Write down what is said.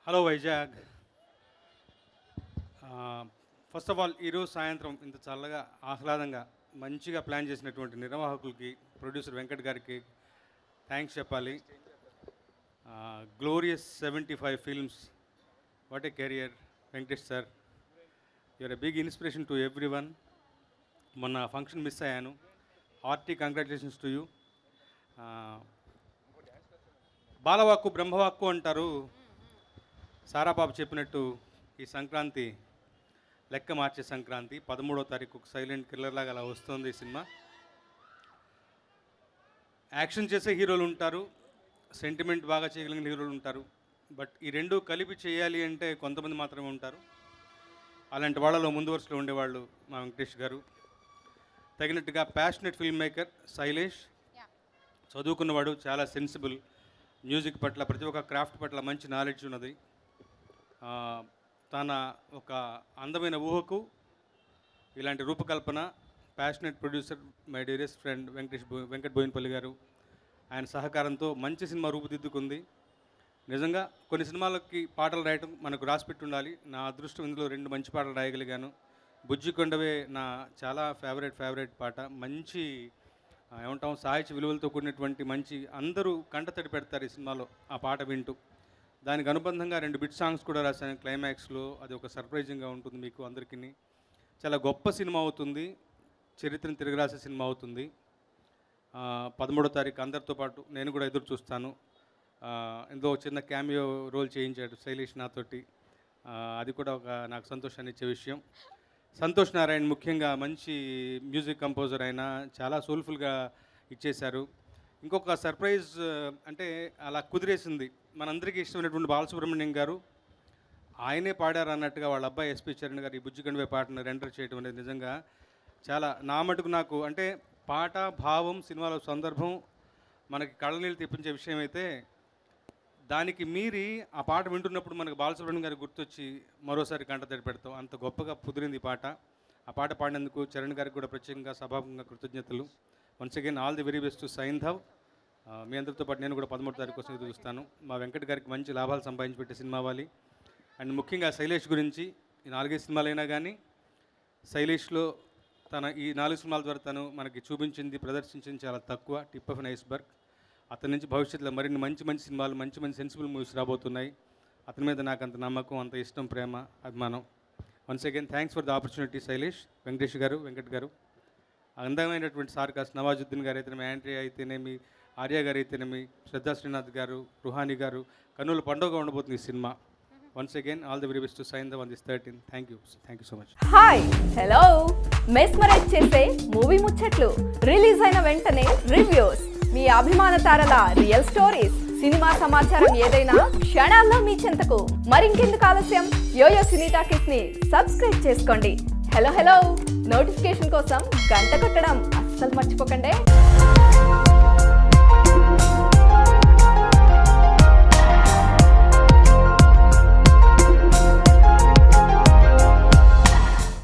Hello Vizag. First of all ఈరోజు సాయంత్రం ఇంత చల్లగా ఆహ్లాదంగా మంచిగా ప్లాన్ చేసినటువంటి నిర్వాహకులకి, ప్రొడ్యూసర్ వెంకట్ గారికి థ్యాంక్స్ చెప్పాలి. Glorious 75 films, what a career Venkatesh sir. You are a big inspiration to everyone. మొన్న ఫంక్షన్ మిస్ అయ్యాను. Hearty congratulations to you. బాలవాక్కు బ్రహ్మవాక్కు అంటారు. సారాబాబు చెప్పినట్టు ఈ సంక్రాంతి లెక్క మార్చే సంక్రాంతి 13వ తారీఖు సైలెంట్ కిల్లర్ లాగా అలా వస్తుంది ఈ సినిమా. యాక్షన్ చేసే హీరోలు ఉంటారు, సెంటిమెంట్ బాగా చేయగలిగిన హీరోలు ఉంటారు. బట్ ఈ రెండు కలిపి చేయాలి అంటే కొంతమంది మాత్రమే ఉంటారు. అలాంటి వాళ్ళలో ముందు వరుసలో ఉండేవాళ్ళు మా వెంకటేష్ గారు. తగినట్టుగా ప్యాషనెట్ ఫిల్మ్ మేకర్ శైలేష్, చదువుకున్నవాడు, చాలా సెన్సిబుల్, మ్యూజిక్ పట్ల ప్రతి ఒక్క క్రాఫ్ట్ పట్ల మంచి నాలెడ్జ్ ఉన్నది. తన ఒక అందమైన ఊహకు ఇలాంటి రూపకల్పన, passionate producer my dearest friend Venkat Boinapalli garu, ఆయన సహకారంతో మంచి సినిమా రూపుదిద్దుకుంది. నిజంగా కొన్ని సినిమాలకి పాటలు రాయటం మనకు రాసిపెట్టి ఉండాలి. నా అదృష్టం ఇందులో 2 మంచి పాటలు రాయగలిగాను. బుజ్జి కొండవే నా చాలా ఫేవరెట్ పాట. మంచి ఏమంటాం సాహిత్య విలువలతో కూడినటువంటి మంచి, అందరూ కంటతడి పెడతారు ఈ సినిమాలో ఆ పాట వింటూ. దానికి అనుబంధంగా 2 బిట్ సాంగ్స్ కూడా రాశాను క్లైమాక్స్లో. అది ఒక సర్ప్రైజింగ్గా ఉంటుంది మీకు అందరికీ. చాలా గొప్ప సినిమా అవుతుంది, చరిత్రను తిరగరాసే సినిమా అవుతుంది. 13వ తారీఖు అందరితో పాటు నేను కూడా ఎదురు చూస్తాను. ఇందులో చిన్న క్యామియో రోల్ చేయించాడు శైలేష్ నాతోటి. అది కూడా ఒక నాకు సంతోషాన్ని ఇచ్చే విషయం. సంతోష్ నారాయణ్ ముఖ్యంగా మంచి మ్యూజిక్ కంపోజర్, అయినా చాలా సోల్ఫుల్గా ఇచ్చేశారు. ఇంకొక సర్ప్రైజ్ అంటే అలా కుదిరేసింది, మనందరికీ ఇష్టమైనటువంటి బాలసుబ్రహ్మణ్యం గారు ఆయనే పాడారు అన్నట్టుగా వాళ్ళ అబ్బాయి ఎస్పి చరణ్ గారు ఈ బుజ్జి కొండవే పాటను రెండర్ చేయడం అనేది నిజంగా చాలా నా మటుకు నాకు అంటే పాట, భావం, సినిమాలో సందర్భం మనకి కళ్ళనీళ్ళు తెప్పించే విషయం అయితే, దానికి మీరి ఆ పాట వింటున్నప్పుడు మనకు బాలసుబ్రహ్మణ్యం గారికి గుర్తొచ్చి మరోసారి కంటతడి పెడతాం. అంత గొప్పగా కుదిరింది ఈ పాట. ఆ పాట పాడినందుకు చరణ్ గారికి కూడా ప్రత్యేకంగా సభాముఖంగా కృతజ్ఞతలు. Once again all the very best to Saindhav. మీ అందరితో పాటు నేను కూడా 13వ తారీఖు కోసం ఎదురు చూస్తాను. మా వెంకట్ గారికి మంచి లాభాలు సంపాదించి పెట్టే సినిమా అవ్వాలి. అండ్ ముఖ్యంగా శైలేష్ గురించి, ఈ 4 సినిమాలైనా కానీ శైలేష్లో తన ఈ 4 సినిమాల ద్వారా తను మనకి చూపించింది, ప్రదర్శించింది చాలా తక్కువ, టిప్ ఆఫ్ ఎన్ ఐస్బర్గ్. అతని నుంచి భవిష్యత్తులో మరిన్ని మంచి సినిమాలు, మంచి సెన్సిబుల్ మూవీస్ రాబోతున్నాయి. అతని మీద నాకు అంత నమ్మకం, అంత ఇష్టం, ప్రేమ, అభిమానం. Once again thanks for the opportunity Shailesh, Venkatesh గారు, వెంకట్ గారు. అందమైనటువంటి సార్కాస్ నవాజుద్దీన్ గారు అయితేనేమి, యాండ్రియా అయితేనేమి, ఆర్య గారు అయితేనేమి, శ్రద్ధా శ్రీనాథ్ గారు, రుహానీ గారు. కన్నుల పండుగ ఉండబోతుంది ఈ cinema. Once again all the very best to sign the on this 13. Thank you so much. Hi, hello. Mesmerise చేసే మూవీ ముచ్చట్లు, రిలీజ్ అయిన వెంటనే రివ్యూస్, మీ అభిమాన తారల రియల్ స్టోరీస్, సినిమా సమాచారం ఏదైనా క్షణాల్లో మీ చెంతకు. మరింకెందుకు ఆలస్యం, యోయో సినీ టాకీస్ ని సబ్స్క్రైబ్ చేసుకోండి. హలో నోటిఫికేషన్ కోసం గంట కొట్టడం అస్సలు మర్చిపోకండి.